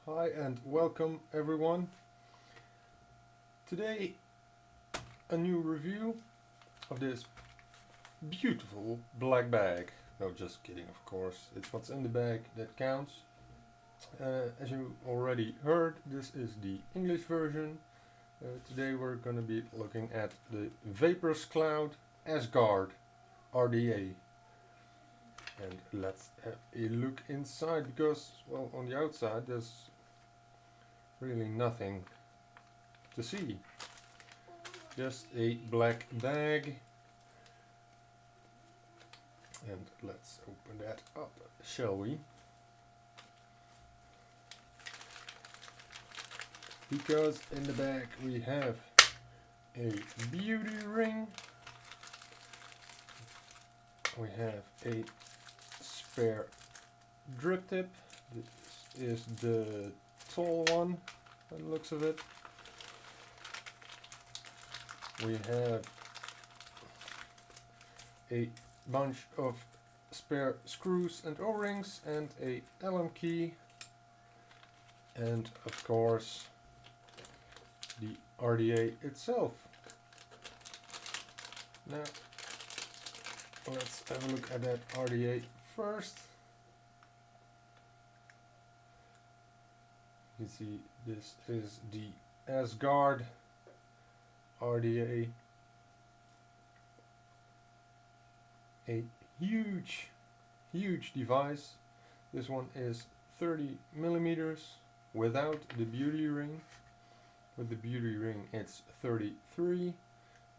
Hi and welcome everyone. Today a new review of this beautiful black bag. No, just kidding, of course. It's what's in the bag that counts. As you already heard, this is the English version. Today we're going to be looking at the VaperzCloud ASGARD RDA. And let's have a look inside because, well, on the outside there's really nothing to see. Just a black bag. And let's open that up, shall we? Because in the bag we have a beauty ring. We have a spare drip tip. This is the tall one by the looks of it. We have a bunch of spare screws and O-rings and a Allen key, and of course the RDA itself. Now let's have a look at that RDA first. You can see this is the ASGARD RDA. A huge device. This one is 30 millimeters without the beauty ring. With the beauty ring it's 33,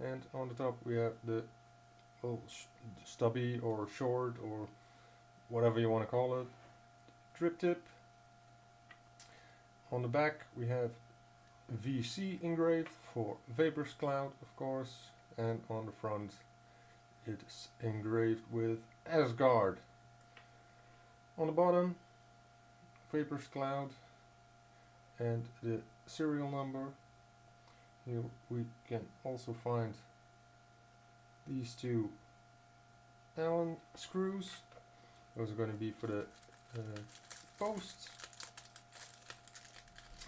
and on the top we have the little stubby or short or whatever you want to call it drip tip. On the back we have VC engraved for VaperzCloud, of course, and on the front it's engraved with ASGARD. On the bottom, VaperzCloud and the serial number. Here we can also find these two Allen screws. Those are going to be for the posts.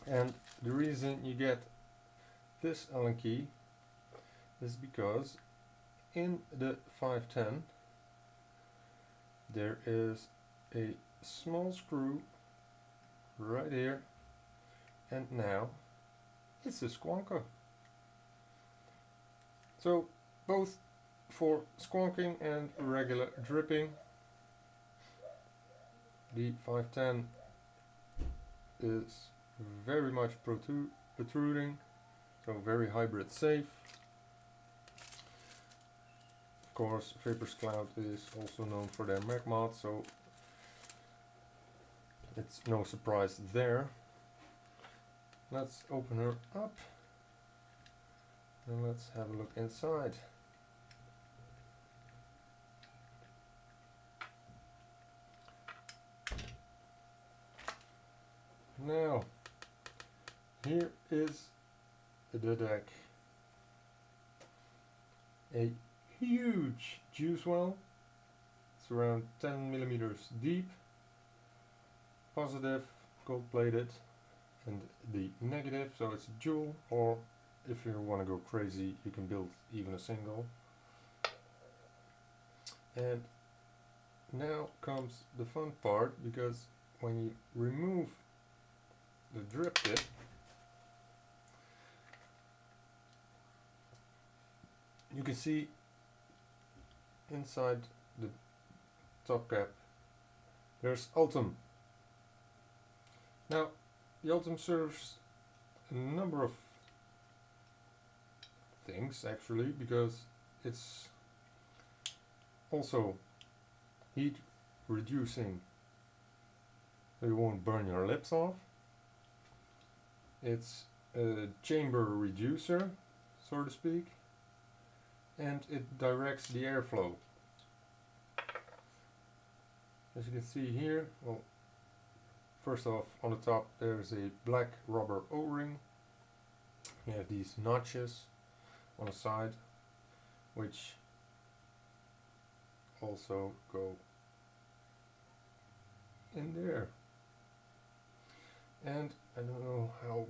And the reason you get this Allen key is because in the 510 there is a small screw right here, and now it's a squonker. So both for squonking and regular dripping. The 510 is very much protruding, so very hybrid safe. Of course, VaperzCloud is also known for their Mac mod, so it's no surprise there. Let's open her up and let's have a look inside. Now, here is the deck. A huge juice well. It's around 10 millimeters deep. Positive, gold plated, and the negative, so it's a dual, or if you want to go crazy you can build even a single. And now comes the fun part, because when you remove the drip tip, you can see inside the top cap there's Ohms. Now the Ohms serves a number of things actually, because it's also heat reducing so you won't burn your lips off. It's a chamber reducer, so to speak, and it directs the airflow. As you can see here, well, first off, on the top there's a black rubber O-ring. You have these notches on the side, which also go in there. And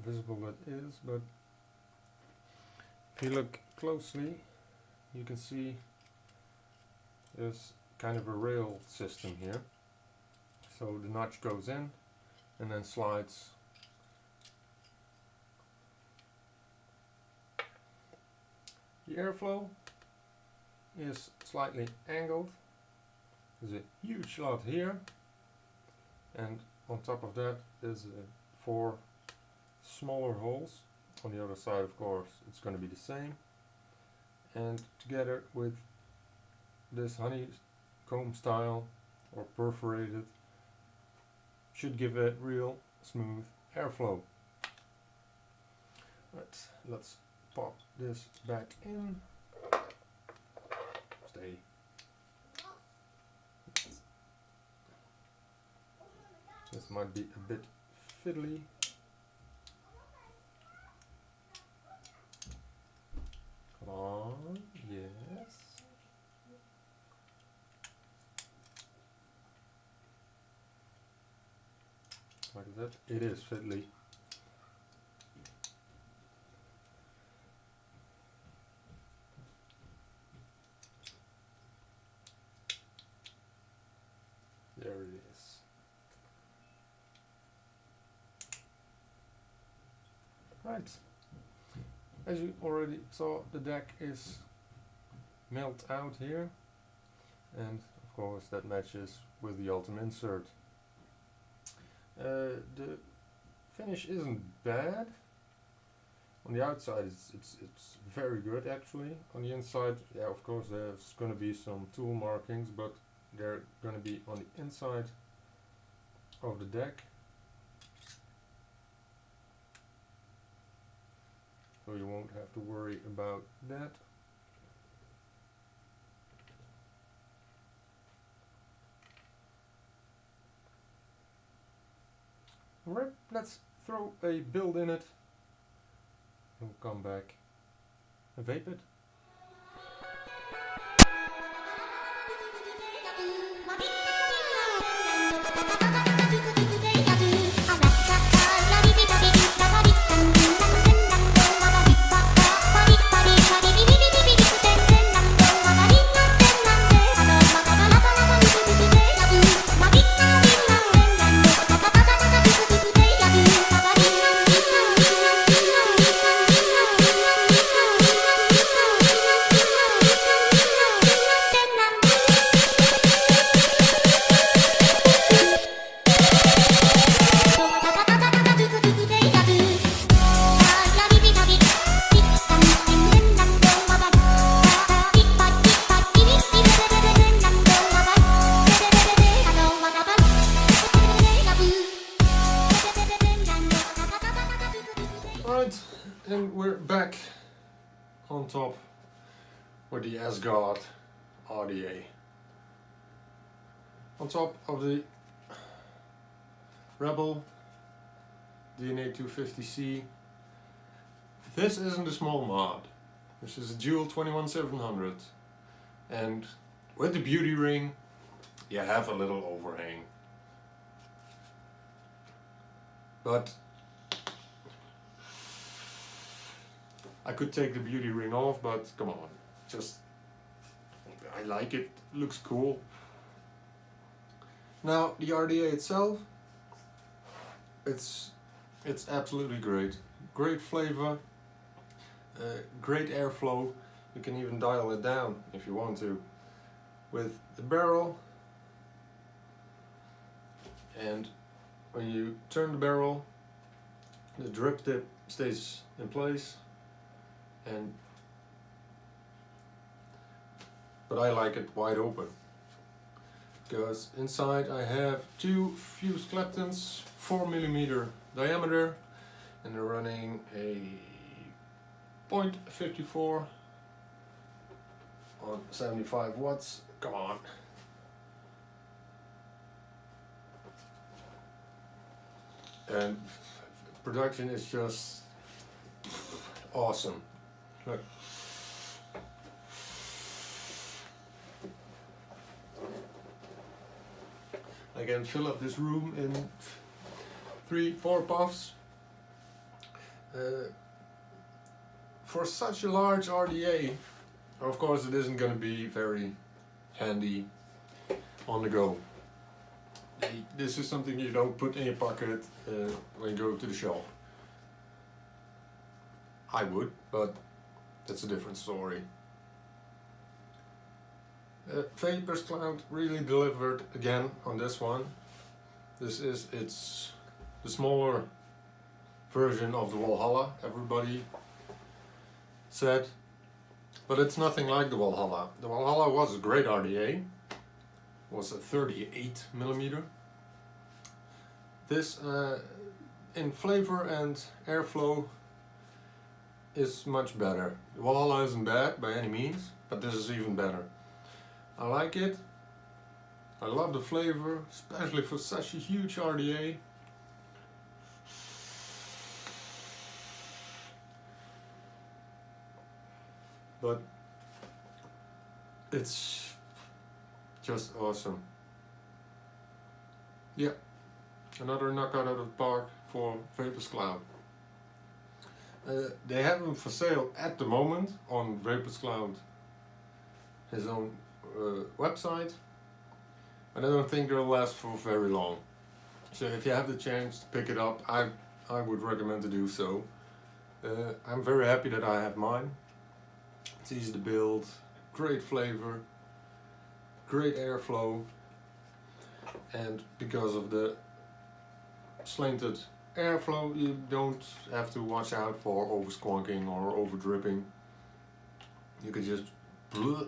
visible that is, but if you look closely, you can see there's kind of a rail system here. So the notch goes in and then slides. The airflow is slightly angled. There's a huge slot here, and on top of that there's 4 smaller holes. On the other side, of course, it's going to be the same, and together with this honeycomb style or perforated should give a real smooth airflow. Right, let's pop this back in. Stay. This might be a bit fiddly. Come on, yes. Like that. It is fiddly. There it is. Right. As you already saw, the deck is milled out here, and of course that matches with the Ultim insert. The finish isn't bad. On the outside it's very good actually. On the inside, yeah, of course there's going to be some tool markings, but they're going to be on the inside of the deck. So you won't have to worry about that. Alright, let's throw a build in it. We'll come back and vape it. And we're back on top with the ASGARD RDA. On top of the Rebel DNA 250C. This isn't a small mod. This is a dual 21700, and with the beauty ring you have a little overhang. But I could take the beauty ring off, but come on, just, I like it, looks cool. Now the RDA itself, it's absolutely great. Great flavor, great airflow. You can even dial it down if you want to with the barrel. And when you turn the barrel, the drip tip stays in place. But I like it wide open, because inside I have 2 fused leptons, 4mm diameter, and they're running a 0.54 on 75 watts. Come on. And production is just awesome. Look. I can fill up this room in 3-4 puffs. For such a large RDA, of course it isn't going to be very handy on the go. This is something you don't put in your pocket when you go to the shop. I would, but that's a different story. VaperzCloud really delivered again on this one. This is the smaller version of the Valhalla, everybody said, but it's nothing like the Valhalla. The Valhalla was a great RDA, was a 38mm. This in flavor and airflow is much better. The Valhalla isn't bad by any means, but this is even better. I like it. I love the flavor, especially for such a huge RDA. But it's just awesome. Yeah, another knockout out of the park for VaperzCloud. They have them for sale at the moment on VaperzCloud, his own website, and I don't think they'll last for very long. So if you have the chance to pick it up, I would recommend to do so. I'm very happy that I have mine. It's easy to build, great flavor, great airflow, and because of the slanted airflow you don't have to watch out for over squonking or over dripping. You can just bleh,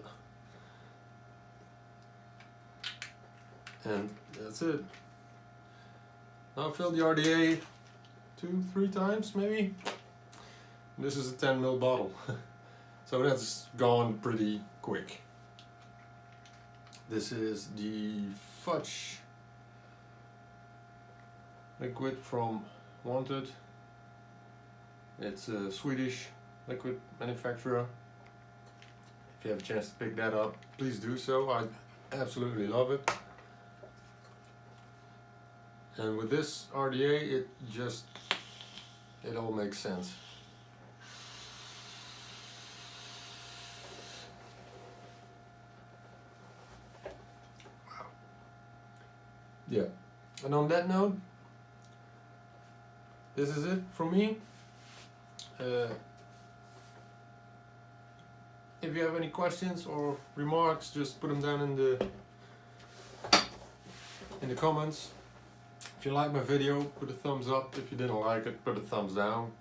and that's it. I'll fill the RDA 2-3 times maybe. This is a 10ml bottle. So that's gone pretty quick. This is the fudge liquid from Wanted. It's a Swedish liquid manufacturer. If you have a chance to pick that up, please do so. I absolutely love it. And with this RDA, it all makes sense. Wow. Yeah. And on that note, this is it from me. If you have any questions or remarks, just put them down in the comments. If you like my video, put a thumbs up. If you didn't like it, put a thumbs down.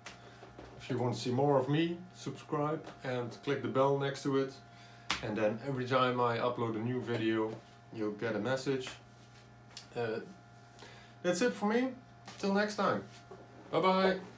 If you want to see more of me, subscribe and click the bell next to it. And then every time I upload a new video, you'll get a message. That's it for me. Till next time. Bye bye.